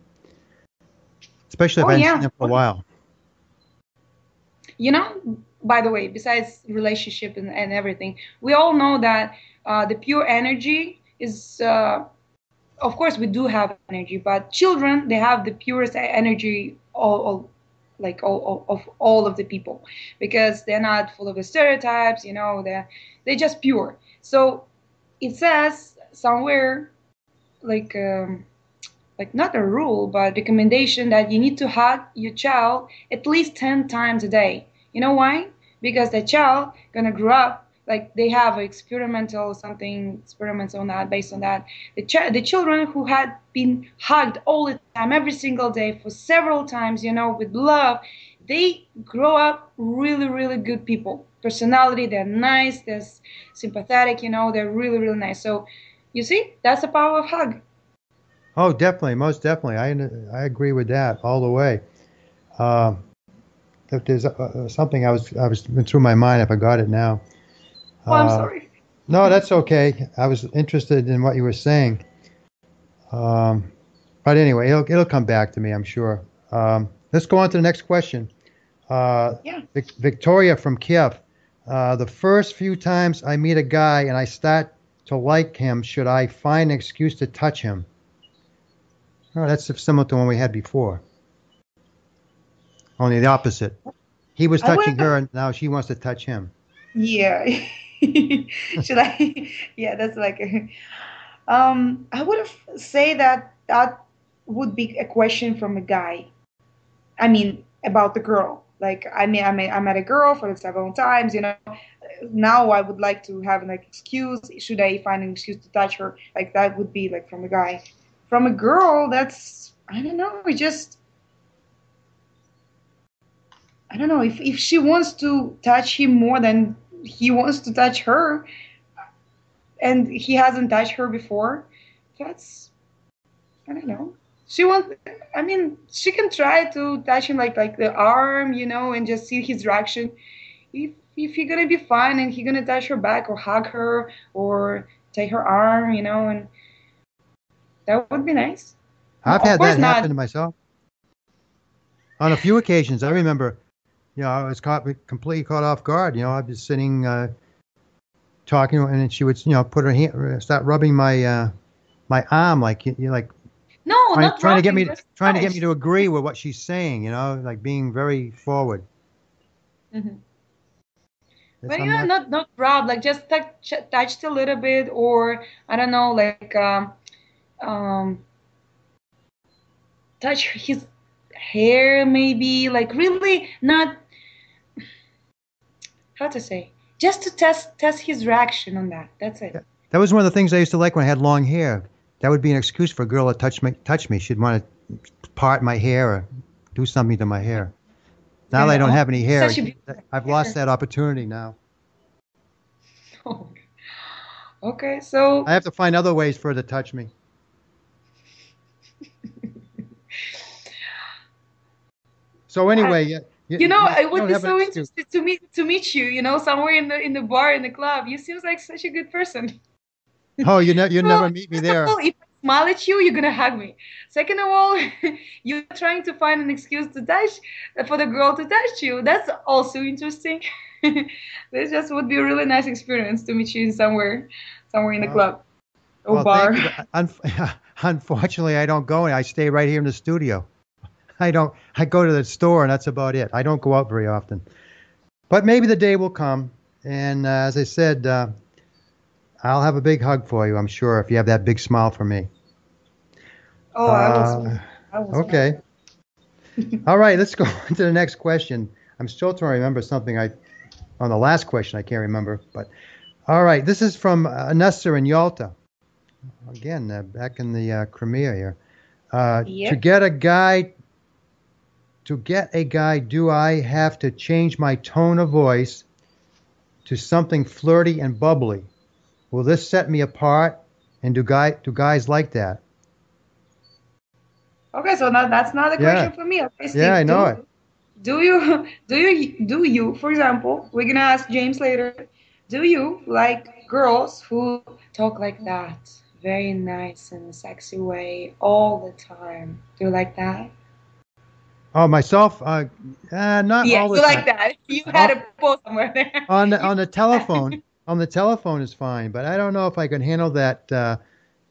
especially if Oh I haven't seen yeah. them for a while. you know, by the way, besides relationship and everything, we all know that the pure energy is, of course, we do have energy, but children, they have the purest energy, of all of the people, because they're not full of the stereotypes, they're just pure. So it says somewhere, like not a rule, but recommendation, that you need to hug your child at least 10 times a day. You know why? Because the child gonna grow up, like they have experiments on that, based on that. The children who had been hugged all the time, every single day, for several times, with love, they grow up really, really good people. Personality, they're nice, they're sympathetic, they're really, really nice. So you see, that's the power of hug. Oh, definitely, most definitely. I agree with that all the way. Uh, if there's something I was went through my mind, I forgot it now. Oh, I'm Uh, sorry. no, that's okay. I was interested in what you were saying. Um, but anyway, it'll come back to me, I'm sure. Let's go on to the next question. Yeah. Victoria from Kiev. The first few times I meet a guy and I start to like him, should I find an excuse to touch him? Oh, that's similar to one we had before. Only the opposite. He was I would touching her, and now she wants to touch him. Yeah. Should I? Yeah, that's like, I would have say that that would be a question from a guy. I mean, about the girl. Like, I met a girl for several times, Now I would like to have an like excuse. Should I find an excuse to touch her? Like, that would be like from a guy. From a girl, that's, I don't know. It just, I don't know, if she wants to touch him more than he wants to touch her, and he hasn't touched her before, that's, I don't know. She wants. I mean, she can try to touch him, like the arm, and just see his reaction. If he's gonna be fine and he's gonna touch her back or hug her or take her arm, and that would be nice. I've Of had course that not. happen to myself on a few occasions. I remember, I was completely caught off guard. I was sitting talking, and then she would, put her hand, start rubbing my arm, like like No, trying not trying to get rubbing, me just trying to get me touch. to agree with what she's saying. Like being very forward. Hmm. Yes, But I'm not. not rub, like just touched a little bit, or I don't know, like um touch his hair, maybe, like really not, how to say, just to test his reaction on that. That's it. Yeah. That was one of the things I used to like when I had long hair. That would be an excuse for a girl to touch me. She'd want to part my hair or do something to my hair. It's Now that gonna, I don't oh, have any hair, such a beautiful I've lost hair. that opportunity now. Okay, I so have to find other ways for her to touch me. So I, anyway, it you would don't be have an so excuse. interesting to meet you, somewhere in the bar, in the club. You seems like such a good person. Oh, you Well, never meet me first of there. all, if I smile at you, you're gonna hug me. Second of all, you're trying to find an excuse to touch, for the girl to touch you. That's also interesting. This just would be a really nice experience to meet you somewhere in the Well, club or well, thank bar. you. But unfortunately, I don't go. I stay right here in the studio. I don't. I go to the store, and that's about it. I don't go out very often. But maybe the day will come, and as I said, I'll have a big hug for you. I'm sure if you have that big smile for me. Oh, I will Uh, smile. I will smile. okay. All right. Let's go on to the next question. I'm still trying to remember something on the last question. I can't remember, but all right. This is from Nessa in Yalta. Again, back in the Crimea here. Uh, to Yep. get a guy to get a guy, do I have to change my tone of voice to something flirty and bubbly? Will this set me apart? And do guys like that? Okay, so now that's not a Yeah, question for me. Okay, yeah, I Steve, know it. do you do you, for example, we're gonna ask James later, do you like girls who talk like that, very nice and sexy way all the time? Do you like that? Oh, myself? Not Yeah, all the you like time. that. You had I'll, a post somewhere there. on the You on the telephone, on the telephone is fine, but I don't know if I can handle that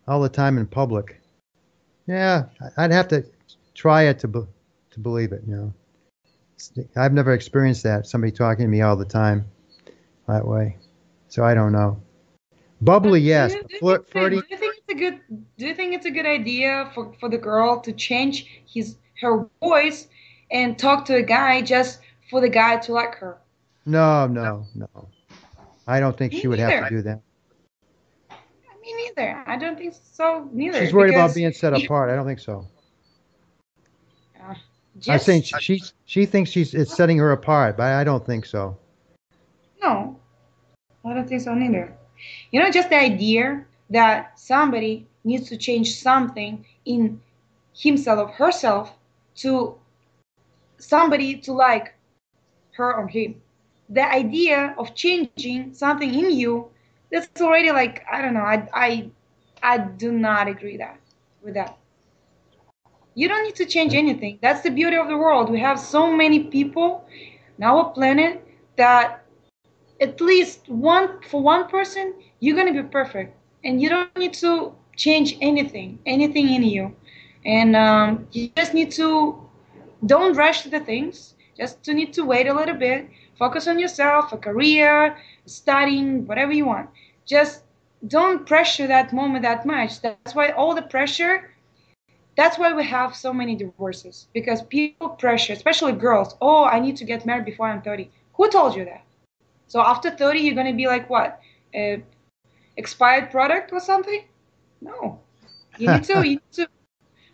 all the time in public. Yeah, I'd have to try it to believe it. I've never experienced that. Somebody talking to me all the time that way, so I don't know. Bubbly, But yes, but flirty. do you think it's a good idea for the girl to change her voice and talk to a guy just for the guy to like her? No, no, no. I don't think Me she would have to neither. do that. Me neither. I don't think so neither She's worried about because being set if, apart. I don't think so. uh, I was saying just she thinks it's setting her apart, but I don't think so. no, I don't think so neither. Just the idea that somebody needs to change something in himself or herself to somebody to like her or him. The idea of changing something in you, that's already like I don't know. I do not agree with that. You don't need to change anything. That's the beauty of the world. We have so many people on our planet that at least one person you're gonna be perfect, and you don't need to change anything in you, and you just need to don't rush to the things. Just to need to wait a little bit. Focus on yourself, a career, studying, whatever you want. Just don't pressure that moment that much. That's why all the pressure. That's why we have so many divorces because people pressure, especially girls. Oh, I need to get married before I'm 30. Who told you that? So after 30, you're gonna be like what? Expired product or something? No. You need to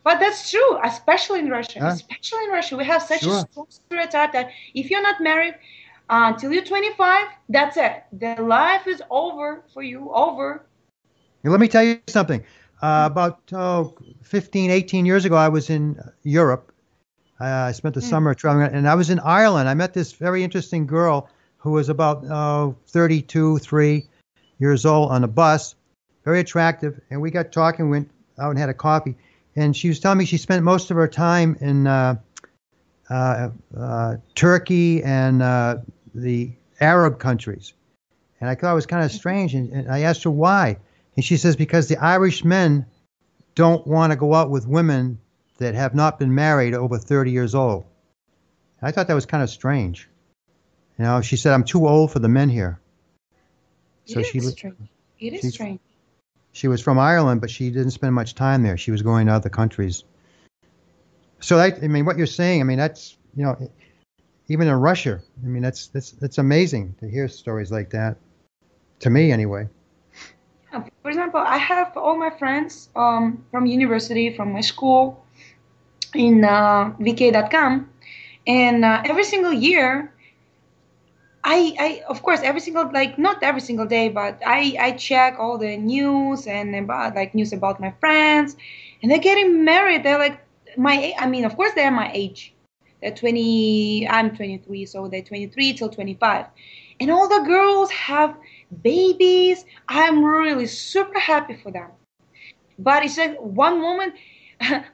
but that's true, especially in Russia. Huh? Especially in Russia, we have such a Sure. strong stereotype that if you're not married until you're 25, that's it. The life is over for you. Over. And let me tell you something. About 15, 18 years ago, I was in Europe. I spent the Mm. summer traveling, and I was in Ireland. I met this very interesting girl who was about 32, 3 years old on a bus, very attractive. And we got talking, went out and had a coffee. And she was telling me she spent most of her time in Turkey and the Arab countries. And I thought it was kind of strange. And I asked her why. And she says, because the Irish men don't want to go out with women that have not been married over 30 years old. I thought that was kind of strange. She said, I'm too old for the men here. It So is strange. It is she, strange. she was from Ireland, but she didn't spend much time there. She was going to other countries. So what you're saying, that's, even in Russia, that's amazing to hear stories like that. To me, anyway. Yeah, for example, I have all my friends from university, from my school in vk.com, and every single year I of course every single like not every single day, but I check all the news and about like news about my friends, and they're getting married. They're like I mean, of course they're my age. They're 20. I'm 23, so they're 23 till 25, and all the girls have babies. I'm really super happy for them. But it's like one moment,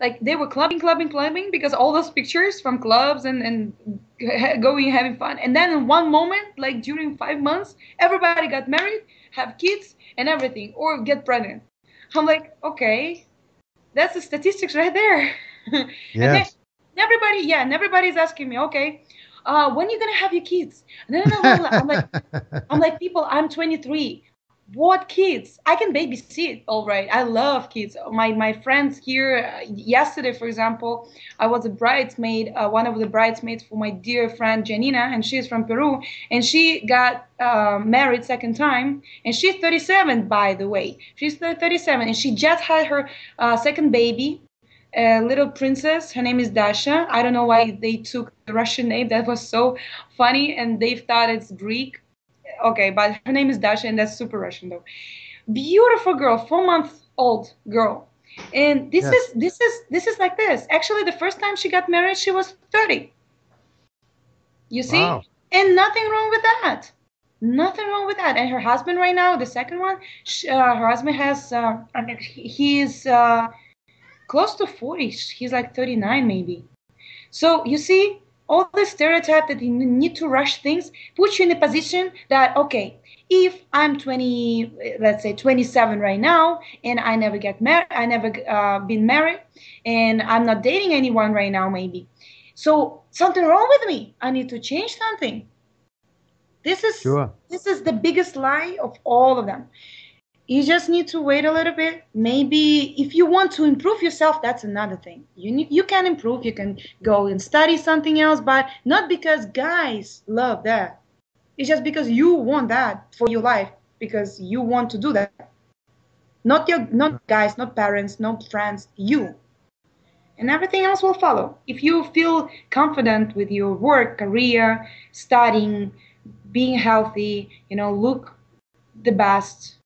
like they were clubbing because all those pictures from clubs and going having fun. And then in one moment, like during 5 months, everybody got married, have kids and everything, or get pregnant. I'm like, okay, that's the statistics right there. And then Yes. and everybody's asking me, okay, when are you gonna have your kids? And then I'm like, people, I'm 23. What kids? I can babysit, all right. I love kids. My friends here, yesterday, for example, I was a bridesmaid, one of the bridesmaids for my dear friend Janina, and she's from Peru, and she got married second time, and she's 37, by the way. She's 37, and she just had her second baby, a little princess. Her name is Dasha. I don't know why they took the Russian name. That was so funny, and they thought it's Greek. Okay, but her name is Dasha, and that's super Russian though. Beautiful girl, 4 month old girl, and Yes. this is like this. Actually, the first time she got married, she was 30. You Wow. see, and nothing wrong with that. Nothing wrong with that. And her husband right now, the second one, her husband has, I mean, he's close to 40. He's like 39 maybe. So you see, all the stereotype that you need to rush things puts you in a position that, okay, if I'm 20, let's say 27 right now, and I never get married, I never been married, and I'm not dating anyone right now, maybe. So something wrong with me. I need to change something. This is the biggest lie of all of them. You just need to wait a little bit. Maybe if you want to improve yourself, that's another thing. You can improve. You can go and study something else, but not because guys love that. It's just because you want that for your life, because you want to do that. Not guys, not parents, not friends, you. And everything else will follow. If you feel confident with your work, career, studying, being healthy, look the best,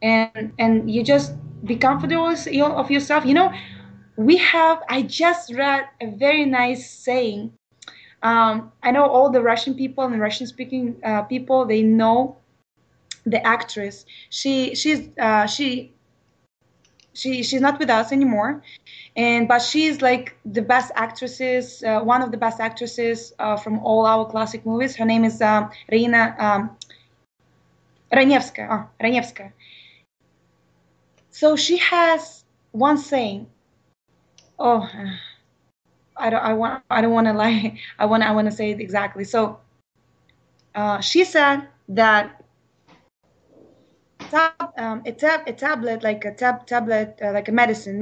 and you just be confident of yourself. I just read a very nice saying. I know all the Russian people and Russian speaking people, they know the actress. She's not with us anymore, but she's like the best actresses, one of the best actresses from all our classic movies. Her name is Reina Ranevskaya. Ranevskaya. So she has one saying. Oh, I don't want to lie. I want to say it exactly. So she said that a tablet, like a tablet, like a medicine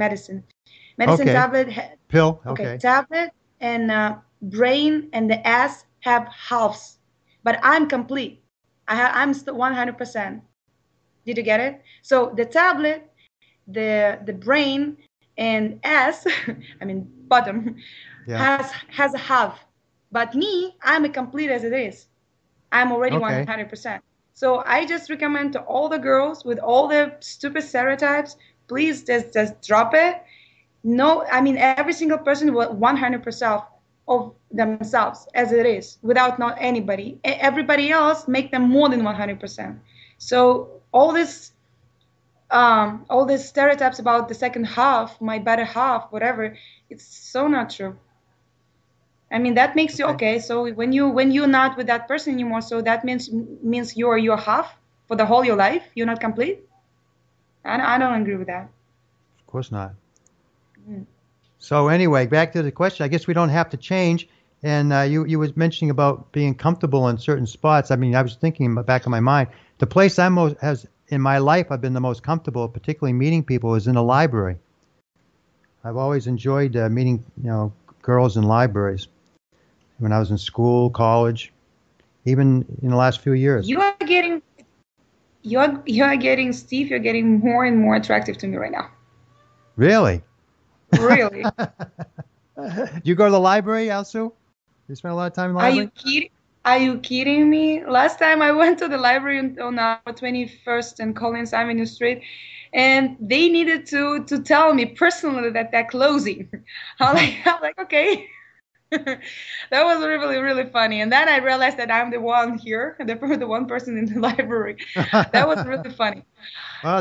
Okay. tablet, Pill. Okay. tablet and brain and the ass have halves, but I'm complete. I'm still 100%. Did you get it? So the tablet, the brain and ass, I mean bottom, Yeah. has a half. But me, I'm a complete as it is. I'm already Okay. 100%. So I just recommend to all the girls with all the stupid stereotypes, please just drop it. No, I mean every single person will 100% of themselves as it is, without not anybody. Everybody else make them more than 100%. So all these stereotypes about the second half, my better half, whatever, it's so not true. I mean that makes you okay. So when you're not with that person anymore, so that means you're half for the whole your life. You're not complete. I don't agree with that. Of course not. So anyway, back to the question. I guess we don't have to change. And you was mentioning about being comfortable in certain spots. I mean, I was thinking in the back of my mind, the place I'm most has in my life I've been the most comfortable, particularly meeting people, is in a library. I've always enjoyed meeting, girls in libraries when I was in school, college, even in the last few years. You're getting Steve. You're getting more and more attractive to me right now. Really? Really? You go to the library, Alsu? You spend a lot of time in the library? Are you kidding me? Last time I went to the library on our 21st and Collins Avenue Street, and they needed to tell me personally that they're closing. I'm like, okay. That was really, really funny. And then I realized that I'm the one here, the one person in the library. That was really funny. Well,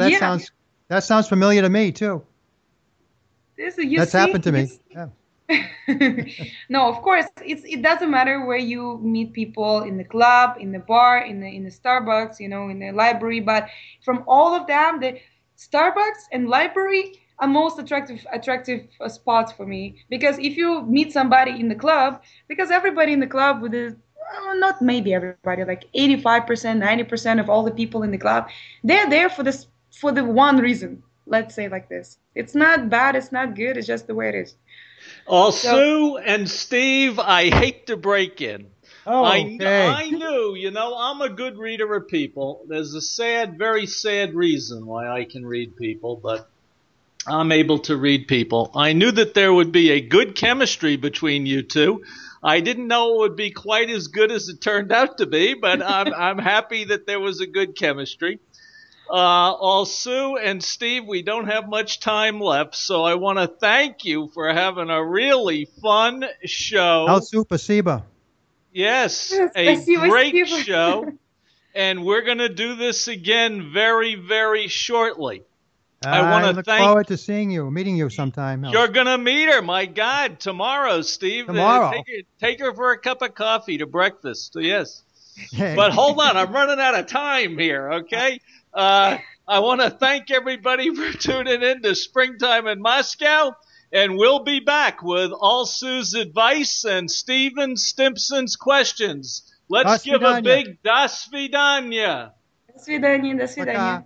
that sounds familiar to me too. That's happened to me. Yeah. No, of course, it doesn't matter where you meet people, in the club, in the bar, in the Starbucks, in the library, but from all of them, the Starbucks and library are most attractive spots for me, because if you meet somebody in the club, because everybody in the club not maybe everybody, like 85%, 90% of all the people in the club, they're there for the one reason. Let's say like this. It's not bad, it's not good, it's just the way it is. Sue and Steve, I hate to break in. Oh, okay. I knew, I'm a good reader of people. There's a very sad reason why I can read people, but I'm able to read people. I knew that there would be a good chemistry between you two. I didn't know it would be quite as good as it turned out to be, but I'm happy that there was a good chemistry. Sue and Steve, we don't have much time left, so I want to thank you for having a really fun show. Alsu, спасибо. Yes, a great show, and we're going to do this again very, very shortly. I want to look thank. forward to meeting you sometime else. You're gonna meet her, my God, tomorrow, Steve. Tomorrow. Take her for a cup of coffee to breakfast. Yes. But hold on, I'm running out of time here. Okay. I want to thank everybody for tuning in to Springtime in Moscow, and we'll be back with all Sue's advice and Steven Stimpson's questions. Let's give a big das vidanya. До свидания, до свидания.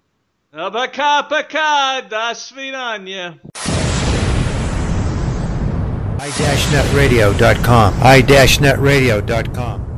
Пока, до свидания. i-netradio.com. i-netradio.com.